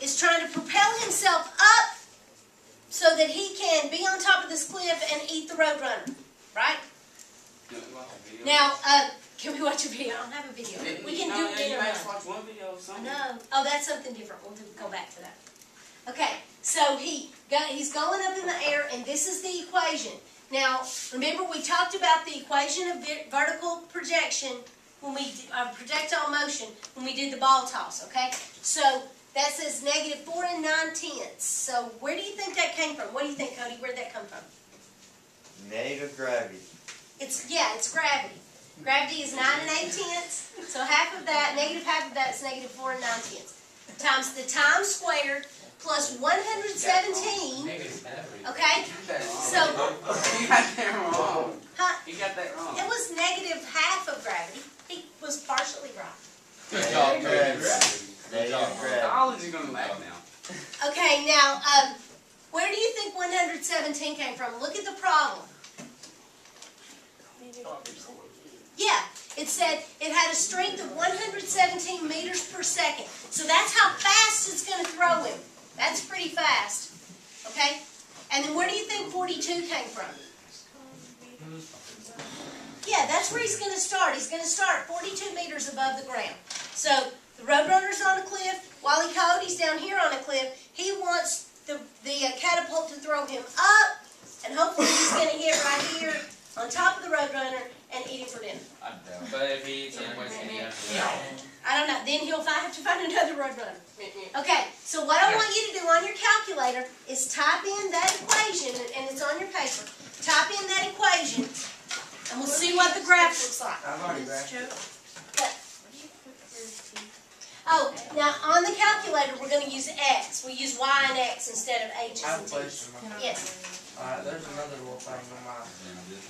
is trying to propel himself up so that he can be on top of this cliff and eat the roadrunner, right? Now, can we watch a video? I don't have a video. We can do it in a watch one video or something. No. Oh, that's something different. We'll go back to that. Okay, so he's going up in the air, and this is the equation. Now, remember we talked about the equation of vertical projection when we projectile motion when we did the ball toss. Okay, so that says -4 9/10. So where do you think that came from? What do you think, Cody? Where did that come from? Negative gravity. It's gravity. Gravity is 9 8/10. So half of that, negative half of that is -4 9/10 times the time squared plus 117. Okay, so you got that wrong. huh? You got that wrong. It was negative half of gravity. He was partially right. Good job, gravity. Negative gravity. All of you gonna laugh now. Okay, now where do you think 117 came from? Look at the problem. Yeah, it said it had a strength of 117 meters per second. So that's how fast it's going to throw him. That's pretty fast. Okay? And then where do you think 42 came from? Yeah, that's where he's going to start. He's going to start 42 meters above the ground. So the roadrunner's on a cliff. Wile E. Coyote's down here on a cliff. He wants the catapult to throw him up, and hopefully he's going to hit right here on top of the roadrunner and eat him for dinner. But if he eats him, what's he have to do? I don't know. Then he'll have to find another roadrunner. Okay, so what I want you to do on your calculator is type in that equation, and it's on your paper. Type in that equation, and we'll see what the graph looks like. I've already graphed. Oh, now on the calculator we're going to use X. We use Y and X instead of H's I have and a T's. question. Yes. There's another little thing on my.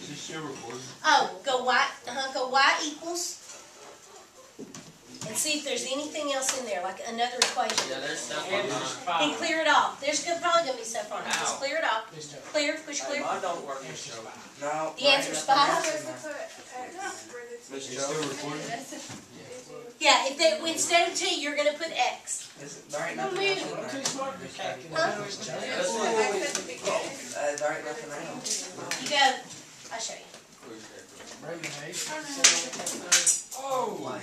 Is this still recording? Oh, go Y equals, and see if there's anything else in there, like another equation. Yeah, there's stuff on And clear it off. There's probably going to be stuff on it. Just clear it off. Clear, push clear. Mine don't work. No. The answer's 5. Is it still recording? Yeah, instead of T, you're going to put X. There ain't nothing else in there. Huh? There ain't nothing else. You go. I'll show you. Oh!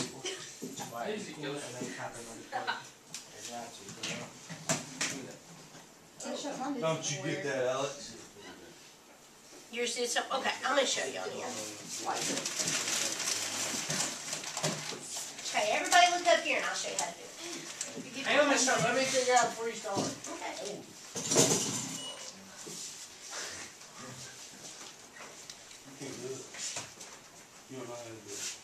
Don't you get that, Alex? Yours did something. Okay, I'm going to show you on here. Okay, everybody look up here and I'll show you how to do it. Hang on, Miss Charlotte, let me figure out before you start. Okay. You can't do it. You don't know how to do it.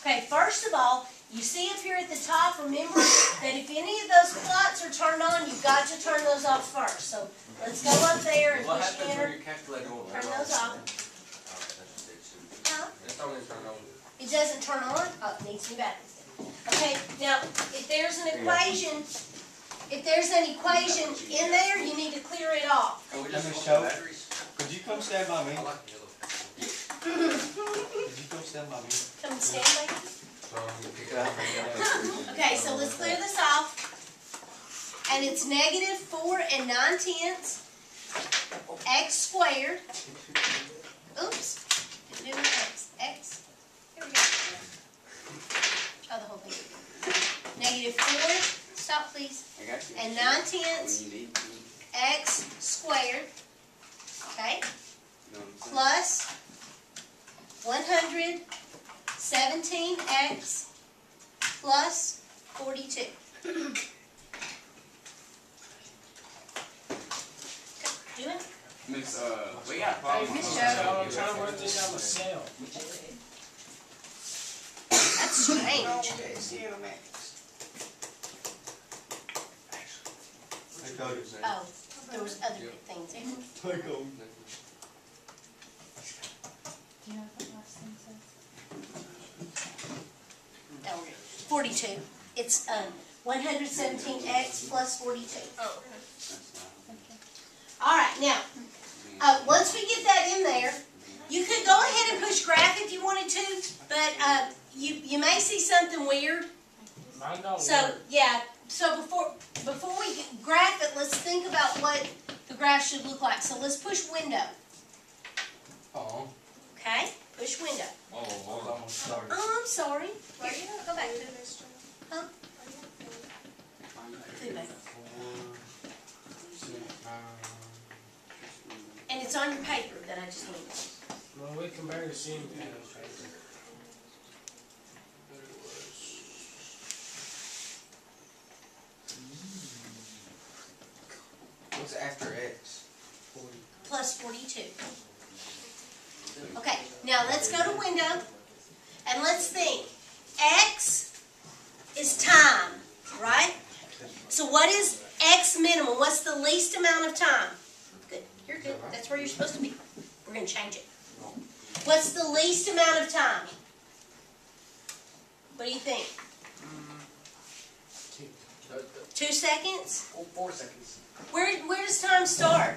Okay, first of all, you see up here at the top, remember that if any of those plots are turned on, you've got to turn those off first. So let's go up there and What push happens when enter. your calculator won't Turn work? those off. Huh? It's only turned on. It doesn't turn on? Oh, it needs new batteries. Okay, now if there's an equation, in there, you need to clear it off. Can we Let just me swap show. the batteries? Could you come stand by me? I like the yellow. Could you come stand by me? Come and stand by me. So I'm gonna pick it up. Okay, so let's clear this off. And it's -4 9/10 x squared. Oops. Didn't do x. X. Here we go. Oh, the whole thing. -4. Stop, please. I got you. And 9/10 When you need, x squared. Okay. you know what I'm saying? Plus 117x plus 42. Do it? Miss, we got a Hey, problem. Miss Charlotte, I'm trying to work this out myself. That's strange. Take over. Oh, there was other things in it. Take over. Oh, 42. It's 117x plus 42. Oh. All right, now, once we get that in there, you could go ahead and push graph if you wanted to, but you may see something weird. Mine don't So, work. yeah, so before we graph it, let's think about what the graph should look like. So let's push window. Oh, Okay, push window. I was almost started. Oh, I'm sorry. Here, go back to it. Huh? Food bank. And it's on your paper that I just moved. Well, we can barely see him. There it was. What's after X? Plus 42. Okay, now let's go to window, and let's think. X is time, right? So what is X minimum? What's the least amount of time? Good, you're good. That's where you're supposed to be. We're going to change it. What's the least amount of time? What do you think? 2 seconds? 4 seconds. Where does time start?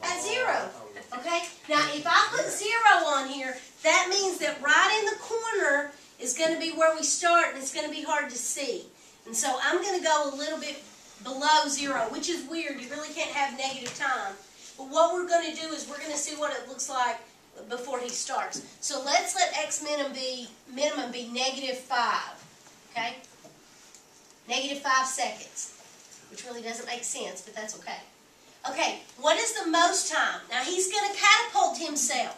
At 0. Okay? Now, if I put 0 on here, that means that right in the corner is going to be where we start, and it's going to be hard to see. And so I'm going to go a little bit below 0, which is weird. You really can't have negative time. But what we're going to do is we're going to see what it looks like before he starts. So let's let X minimum be -5. Okay? -5 seconds. Which really doesn't make sense, but that's okay. Okay, what is the most time? Now he's going to catapult himself.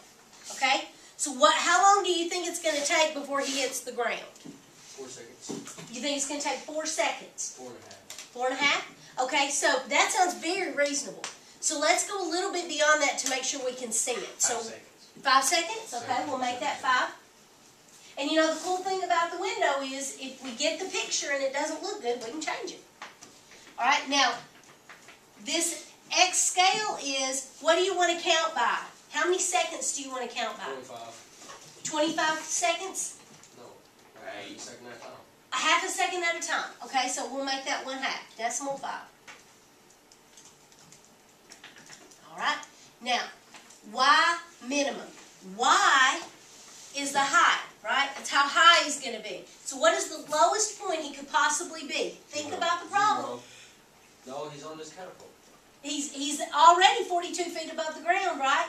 Okay? So how long do you think it's going to take before he hits the ground? 4 seconds. You think it's going to take 4 seconds? 4.5. 4.5? Okay, so that sounds very reasonable. So let's go a little bit beyond that to make sure we can see it. 5 seconds. 5 seconds? Okay, we'll make that 5. And you know, the cool thing about the window is if we get the picture and it doesn't look good, we can change it. All right, now, this X scale is, what do you want to count by? How many seconds do you want to count by? 25 seconds? No. A second at a time. A half a second at a time. Okay, so we'll make that 1/2, decimal 5. All right, now, Y minimum. Y is the height, right? It's how high he's going to be. So what is the lowest point he could possibly be? Think about the problem. No, he's on this catapult. He's already 42 feet above the ground, right?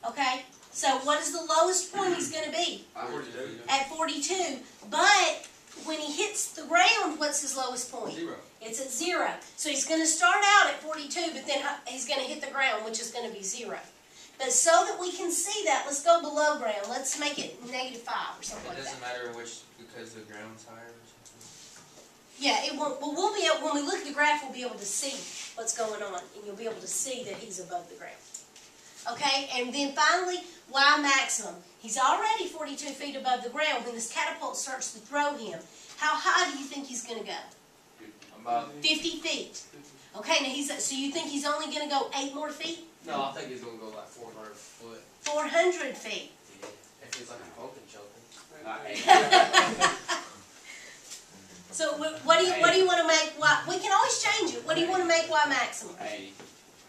Okay, so what is the lowest point he's going to be? 42. At 42. But when he hits the ground, what's his lowest point? 0. It's at 0. So he's going to start out at 42, but then he's going to hit the ground, which is going to be 0. But so that we can see that, let's go below ground. Let's make it -5 or something like that. It doesn't matter which, because the ground's higher or something? Yeah, it won't. Well, we'll be able, when we look at the graph, we'll be able to see what's going on, and you'll be able to see that he's above the ground. Okay, and then finally, Y maximum. He's already 42 feet above the ground. When this catapult starts to throw him, how high do you think he's going to go? About 50 feet. Okay, now so you think he's only going to go 8 more feet? No, I think he's going to go like 400 foot. 400 feet. If he's like a pumpkin choking. So what do you want to make Y? We can always change it. What do you want to make Y maximum? 80.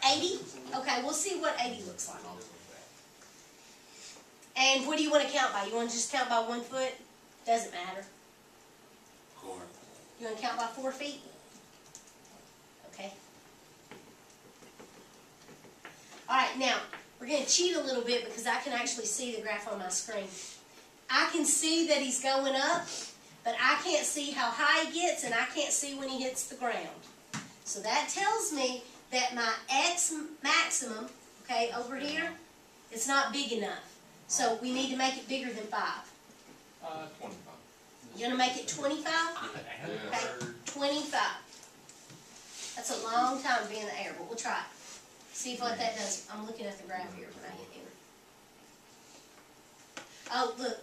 80? Okay, we'll see what 80 looks like. And what do you want to count by? You want to just count by 1 foot? Doesn't matter. You want to count by 4 feet? Okay. All right, now, we're going to cheat a little bit because I can actually see the graph on my screen. I can see that he's going up, but I can't see how high he gets, and I can't see when he hits the ground. So that tells me that my X maximum, okay, over here, it's not big enough. So we need to make it bigger than 5. 25. You're going to make it 25? Okay, 25. That's a long time to be in the air, but we'll try it. See what that does. I'm looking at the graph here when I hit enter. Oh, look.